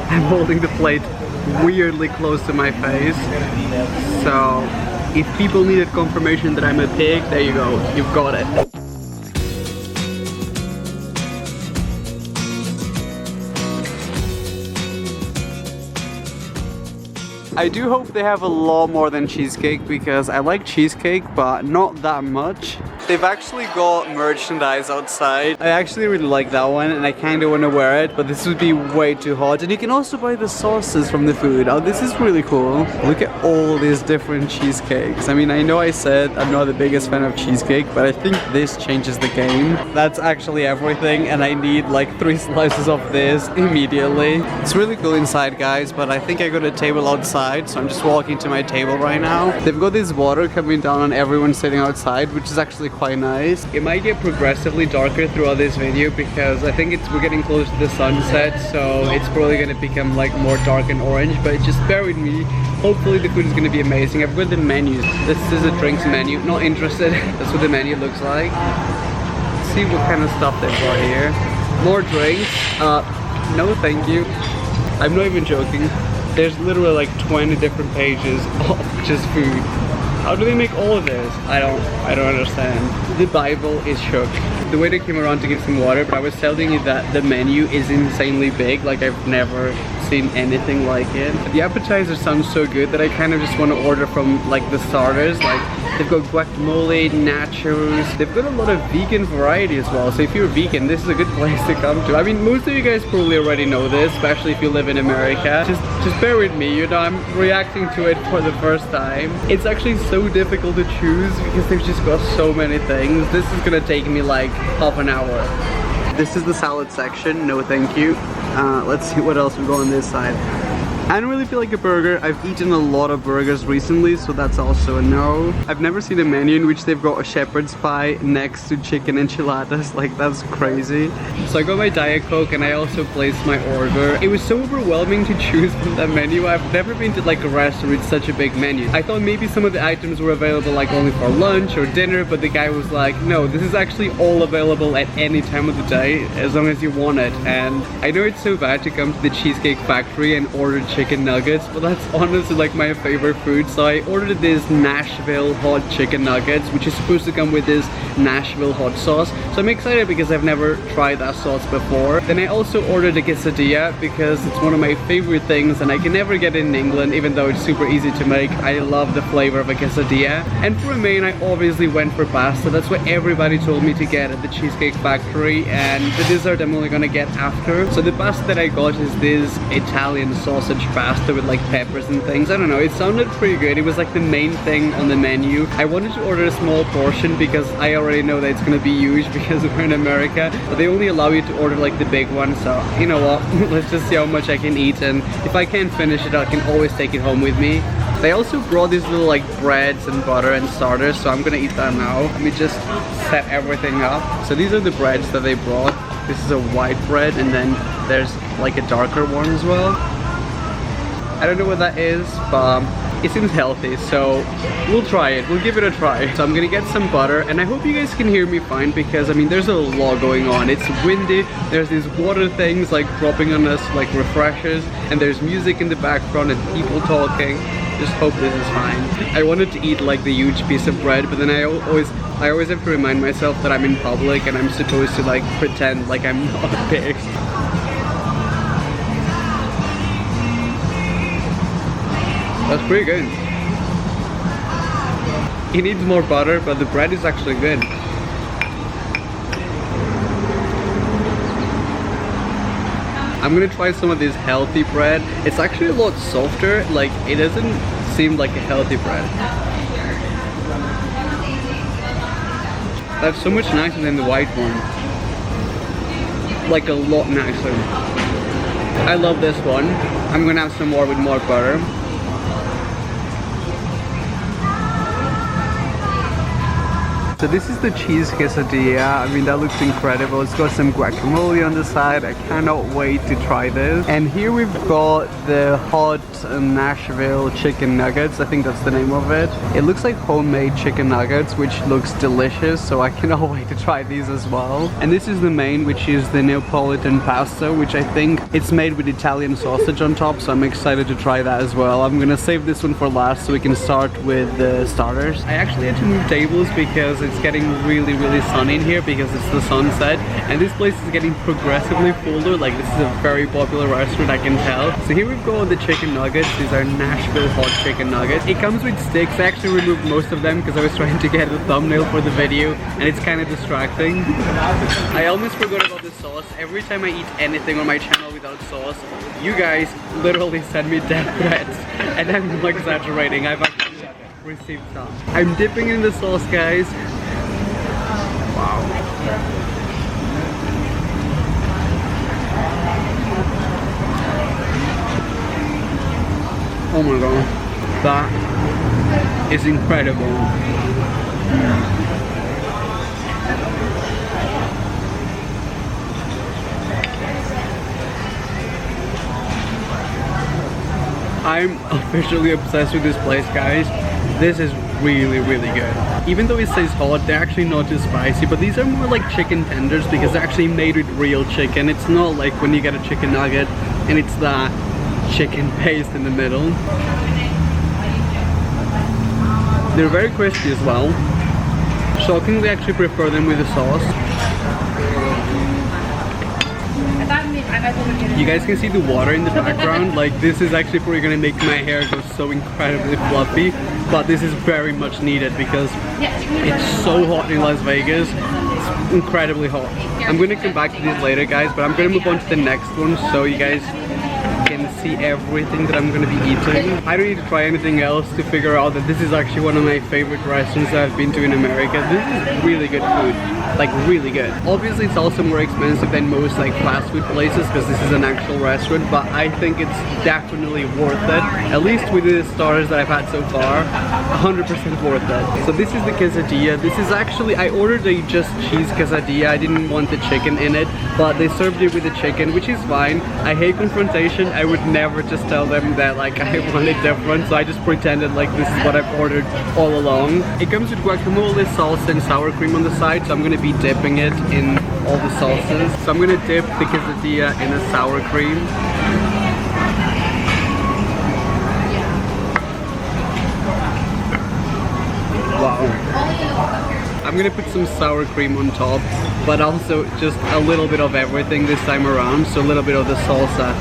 I'm holding the plate weirdly close to my face. So if people needed confirmation that I'm a pig, there you go, you've got it. I do hope they have a lot more than cheesecake, because I like cheesecake, but not that much. They've actually got merchandise outside. I actually really like that one and I kind of want to wear it, but this would be way too hot. And you can also buy the sauces from the food. Oh, this is really cool. Look at all these different cheesecakes. I mean, I know I said I'm not the biggest fan of cheesecake, but I think this changes the game. That's actually everything, and I need like 3 slices of this immediately. It's really cool inside, guys, but I think I got a table outside, so I'm just walking to my table right now. They've got this water coming down on everyone sitting outside, which is actually quite nice. It might get progressively darker throughout this video because I think we're getting close to the sunset, so it's probably going to become like more dark and orange, but just bear with me. Hopefully the food is going to be amazing. I've got the menus. This is a drinks menu. Not interested. That's what the menu looks like. Let's see what kind of stuff they've got here. More drinks. No thank you. I'm not even joking. There's literally like 20 different pages of just food. How do they make all of this? I don't understand. The Bible is shook. The waiter came around to get some water, but I was telling you that the menu is insanely big. Like, I've never seen anything like it. The appetizer sounds so good that I kind of just want to order from like the starters. Like, they've got guacamole, nachos. They've got a lot of vegan variety as well. So if you're vegan, this is a good place to come to. I mean, most of you guys probably already know this, especially if you live in America. Just bear with me, you know, I'm reacting to it for the first time. It's actually so difficult to choose because they've just got so many things. This is gonna take me like half an hour. This is the salad section. No thank you. Let's see what else we got on this side. I don't really feel like a burger. I've eaten a lot of burgers recently, so that's also a no. I've never seen a menu in which they've got a shepherd's pie next to chicken enchiladas. Like, that's crazy. So I got my Diet Coke and I also placed my order. It was so overwhelming to choose from that menu. I've never been to like a restaurant with such a big menu. I thought maybe some of the items were available like only for lunch or dinner, but the guy was like, no, this is actually all available at any time of the day as long as you want it. And I know it's so bad to come to the Cheesecake Factory and order chicken nuggets, but that's honestly like my favorite food. So I ordered this Nashville hot chicken nuggets, which is supposed to come with this Nashville hot sauce. So I'm excited because I've never tried that sauce before. Then I also ordered a quesadilla because it's one of my favorite things and I can never get it in England, even though it's super easy to make. I love the flavor of a quesadilla. And for a main, I obviously went for pasta. That's what everybody told me to get at the Cheesecake Factory, and the dessert I'm only gonna get after. So the pasta that I got is this Italian sausage pasta with like peppers and things. I don't know, it sounded pretty good. It was like the main thing on the menu. I wanted to order a small portion because I already know that it's gonna be huge because we're in America, but they only allow you to order like the big one. So you know what, let's just see how much I can eat, and if I can't finish it, I can always take it home with me. They also brought these little like breads and butter and starters, so I'm gonna eat that now. Let me just set everything up. So these are the breads that they brought. This is a white bread, and then there's like a darker one as well. I don't know what that is, but it seems healthy, so we'll try it. We'll give it a try. So I'm gonna get some butter, and I hope you guys can hear me fine because I mean there's a lot going on. It's windy, there's these water things like dropping on us like refreshers, and there's music in the background and people talking. Just hope this is fine. I wanted to eat like the huge piece of bread, but then I always have to remind myself that I'm in public and I'm supposed to like pretend like I'm not a pig. That's pretty good. It needs more butter, but the bread is actually good. I'm gonna try some of this healthy bread. It's actually a lot softer. Like, it doesn't seem like a healthy bread. That's so much nicer than the white one. Like a lot nicer. I love this one. I'm gonna have some more with more butter. So this is the cheese quesadilla. I mean, that looks incredible. It's got some guacamole on the side. I cannot wait to try this. And here we've got the hot Nashville chicken nuggets. I think that's the name of it. It looks like homemade chicken nuggets, which looks delicious. So I cannot wait to try these as well. And this is the main, which is the Neapolitan pasta, which I think it's made with Italian sausage on top. So I'm excited to try that as well. I'm gonna save this one for last so we can start with the starters. I actually had to move tables because it's getting really sunny in here because it's the sunset, and this place is getting progressively fuller. Like, this is a very popular restaurant, I can tell. So here we've got the chicken nuggets. These are Nashville hot chicken nuggets. It comes with sticks. I actually removed most of them because I was trying to get the thumbnail for the video and it's kind of distracting. I almost forgot about the sauce. Every time I eat anything on my channel without sauce, you guys literally send me death threats, and I'm not exaggerating. I've actually received some. I'm dipping in the sauce, guys. Wow. Oh my god, that is incredible. I'm officially obsessed with this place, guys. This is really good. Even though it says hot, they're actually not too spicy, but these are more like chicken tenders because they're actually made with real chicken. It's not like when you get a chicken nugget and it's that chicken paste in the middle. They're very crispy as well. Shockingly, I actually prefer them with the sauce. You guys can see the water in the background. Like, this is actually probably gonna make my hair go so incredibly fluffy, but this is very much needed because it's so hot in Las Vegas. It's incredibly hot. I'm gonna come back to this later, guys, but I'm gonna move on to the next one so you guys can see everything that I'm gonna be eating. I don't need to try anything else to figure out that this is actually one of my favorite restaurants that I've been to in America. This is really good food, like really good. Obviously it's also more expensive than most like fast food places because this is an actual restaurant, but I think it's definitely worth it. At least with the starters that I've had so far, 100% worth it. So this is the quesadilla. This is actually, I ordered a just cheese quesadilla. I didn't want the chicken in it, but they served it with the chicken, which is fine. I hate confrontation. I would never just tell them that like I want it different, so I just pretended like this is what I've ordered all along. It comes with guacamole, salsa, and sour cream on the side, so I'm gonna be dipping it in all the sauces. So I'm gonna dip the quesadilla in a sour cream. Wow. I'm gonna put some sour cream on top, but also just a little bit of everything this time around, so a little bit of the salsa.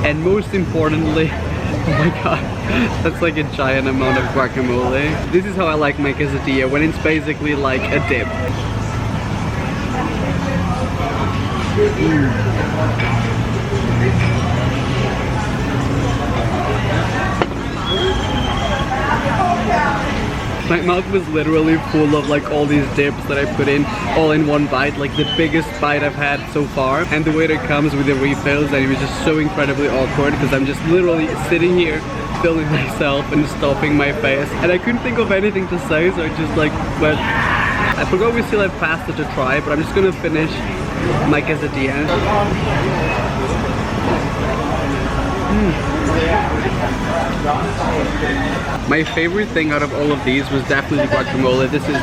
And most importantly, oh my god, that's like a giant amount of guacamole. This is how I like my quesadilla, when it's basically like a dip. My mouth was literally full of like all these dips that I put in all in one bite, like the biggest bite I've had so far. And the way that it comes with the refills, and it was just so incredibly awkward because I'm just literally sitting here filming myself and stopping my face, and I couldn't think of anything to say, so I just like, but I forgot we still have pasta to try, but I'm just gonna finish my quesadilla. My favorite thing out of all of these was definitely the guacamole. This is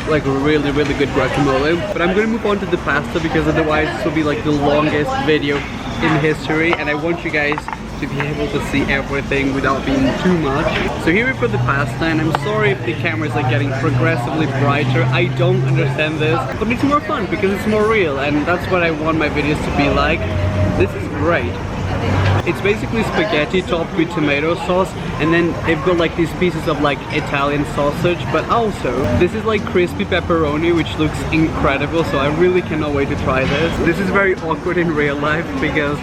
like really good guacamole. But I'm gonna move on to the pasta because otherwise this will be like the longest video in history, and I want you guys to be able to see everything without being too much. So here we've got the pasta, and I'm sorry if the cameras are getting progressively brighter. I don't understand this, but it's more fun because it's more real, and that's what I want my videos to be like. This is great. It's basically spaghetti topped with tomato sauce, and then they've got like these pieces of like Italian sausage, but also this is like crispy pepperoni, which looks incredible, so I really cannot wait to try this. This is very awkward in real life because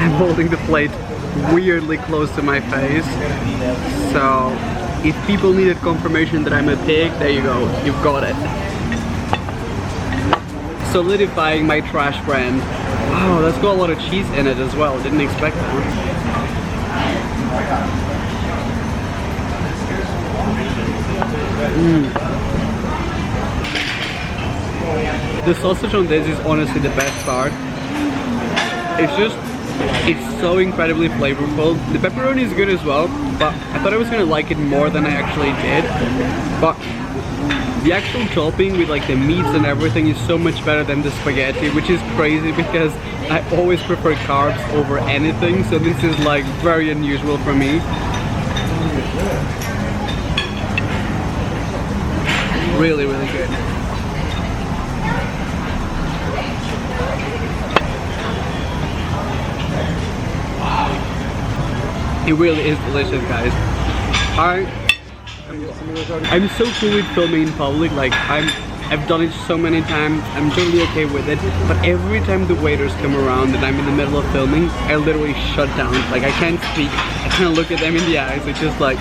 I'm holding the plate weirdly close to my face. So if people needed confirmation that I'm a pig, there you go, you've got it. Solidifying my trash brand. Wow, that's got a lot of cheese in it as well. Didn't expect that. The sausage on this is honestly the best part. It's so incredibly flavorful. The pepperoni is good as well, but I thought I was gonna like it more than I actually did. But the actual topping with like the meats and everything is so much better than the spaghetti, which is crazy because I always prefer carbs over anything, so this is like very unusual for me. Really, really good. It really is delicious, guys. I'm so cool with filming in public. Like I've done it so many times. I'm totally okay with it. But every time the waiters come around and I'm in the middle of filming, I literally shut down. Like I can't speak. I can't look at them in the eyes. It's just like,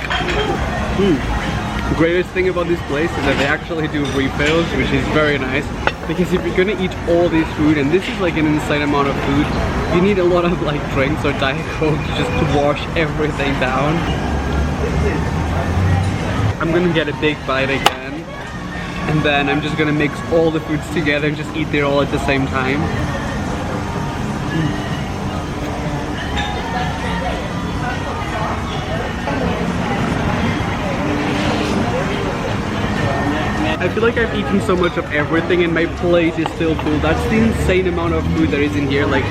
The greatest thing about this place is that they actually do refills, which is very nice. Because if you're gonna eat all this food, and this is like an insane amount of food, you need a lot of like drinks or Diet Coke just to wash everything down. I'm gonna get a big bite again, and then I'm just gonna mix all the foods together and just eat it all at the same time. I feel like I've eaten so much of everything and my plate is still full. That's the insane amount of food there is in here. Like,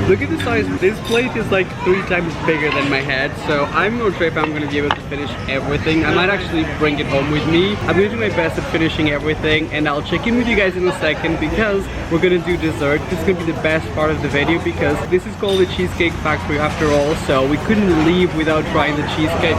look at the size. This plate is like 3 times bigger than my head, so I'm not sure if I'm gonna be able to finish everything. I might actually bring it home with me. I'm gonna do my best at finishing everything, and I'll check in with you guys in a second because we're gonna do dessert. This is gonna be the best part of the video because this is called the Cheesecake Factory after all, so we couldn't leave without trying the cheesecake.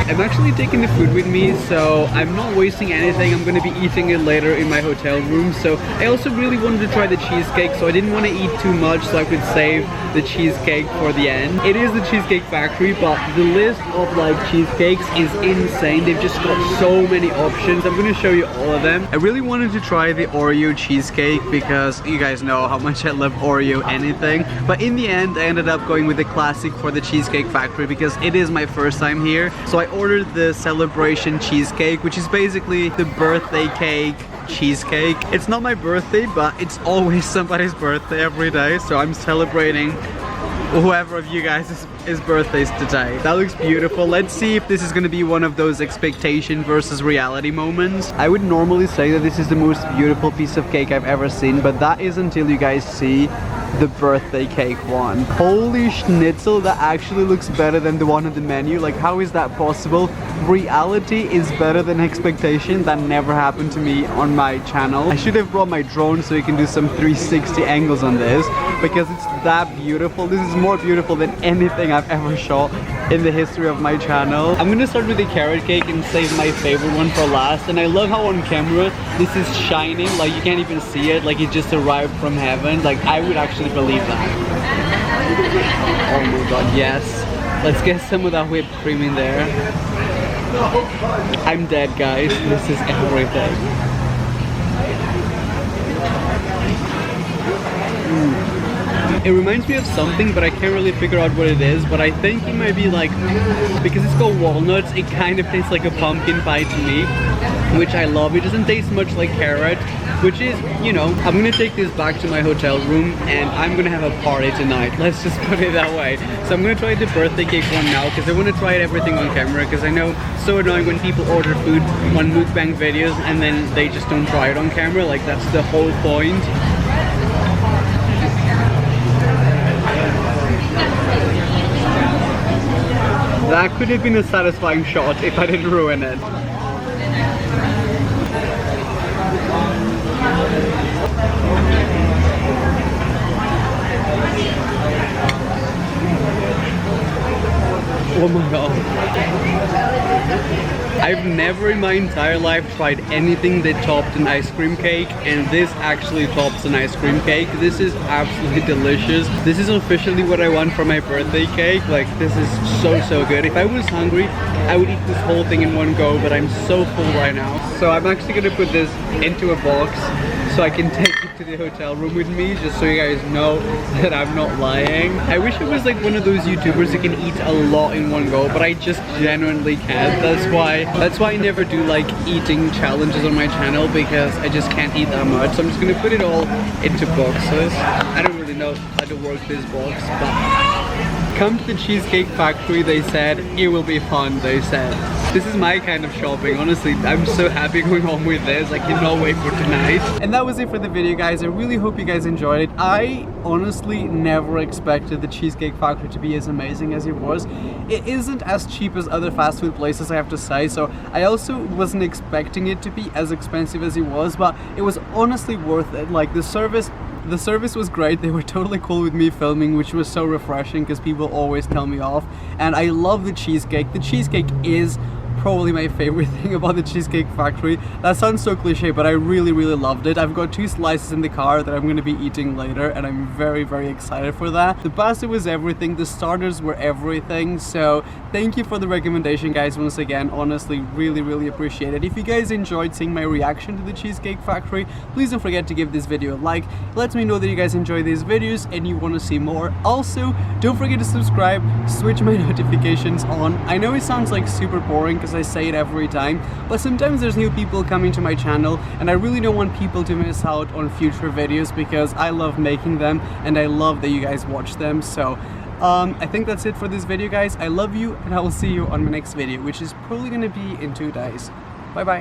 I'm actually taking the food with me, so I'm not wasting anything. I'm gonna be eating it later in my hotel room. So I also really wanted to try the cheesecake, so I didn't want to eat too much so I could save the cheesecake for the end. It is the Cheesecake Factory, but the list of like cheesecakes is insane. They've just got so many options. I'm gonna show you all of them. I really wanted to try the Oreo cheesecake because you guys know how much I love Oreo anything. But in the end, I ended up going with the classic for the Cheesecake Factory because it is my first time here. So I ordered the celebration cheesecake, which is basically the birthday cake cheesecake. It's not my birthday, but it's always somebody's birthday every day, so I'm celebrating whoever of you guys is birthdays today. That looks beautiful. Let's see if this is gonna be one of those expectation versus reality moments. I would normally say that this is the most beautiful piece of cake I've ever seen, but that is until you guys see the birthday cake one. Holy schnitzel, that actually looks better than the one on the menu. Like, how is that possible? Reality is better than expectation. That never happened to me on my channel. I should have brought my drone so you can do some 360 angles on this because it's that beautiful. This is more beautiful than anything I've ever shot in the history of my channel. I'm gonna start with the carrot cake and save my favorite one for last. And I love how on camera this is shining, like you can't even see it, like it just arrived from heaven. Like, I would actually believe that. Oh my god, yes. Let's get some of that whipped cream in there. I'm dead, guys. This is everything. It reminds me of something, but I can't really figure out what it is. But I think it might be like, because it's called walnuts, it kind of tastes like a pumpkin pie to me, which I love. It doesn't taste much like carrot, which is, you know, I'm gonna take this back to my hotel room and I'm gonna have a party tonight. Let's just put it that way. So I'm gonna try the birthday cake one now because I want to try everything on camera, because I know it's so annoying when people order food on mukbang videos and then they just don't try it on camera. Like, that's the whole point. That could have been a satisfying shot if I didn't ruin it. Oh my god. I've never in my entire life tried anything that topped an ice cream cake, and this actually tops an ice cream cake. This is absolutely delicious. This is officially what I want for my birthday cake. Like, this is so good. If I was hungry, I would eat this whole thing in one go, but I'm so full right now. So I'm actually gonna put this into a box so I can take it to the hotel room with me, just so you guys know that I'm not lying. I wish it was like one of those YouTubers that can eat a lot in one go, but I just genuinely can't. That's why I never do like eating challenges on my channel, because I just can't eat that much. So I'm just gonna put it all into boxes. I don't really know how to work this box, but come to the Cheesecake Factory, they said. It will be fun, they said. This is my kind of shopping, honestly. I'm so happy going home with this. I cannot wait for tonight. And that was it for the video, guys. I really hope you guys enjoyed it. I honestly never expected the Cheesecake Factory to be as amazing as it was. It isn't as cheap as other fast food places, I have to say, so I also wasn't expecting it to be as expensive as it was, but it was honestly worth it. Like, the service was great. They were totally cool with me filming, which was so refreshing because people always tell me off. And I love the cheesecake. The cheesecake is probably my favorite thing about the Cheesecake Factory. That sounds so cliche, but I really loved it. I've got 2 slices in the car that I'm going to be eating later, and I'm very excited for that. The pasta was everything, the starters were everything, so thank you for the recommendation, guys, once again. Honestly, really appreciate it. If you guys enjoyed seeing my reaction to the Cheesecake Factory, please don't forget to give this video a like. It lets me know that you guys enjoy these videos and you want to see more. Also, don't forget to subscribe, switch my notifications on. I know it sounds like super boring because I say it every time, but sometimes there's new people coming to my channel, and I really don't want people to miss out on future videos because I love making them and I love that you guys watch them. So I think that's it for this video, guys. I love you, and I will see you on my next video, which is probably gonna be in 2 days. Bye bye.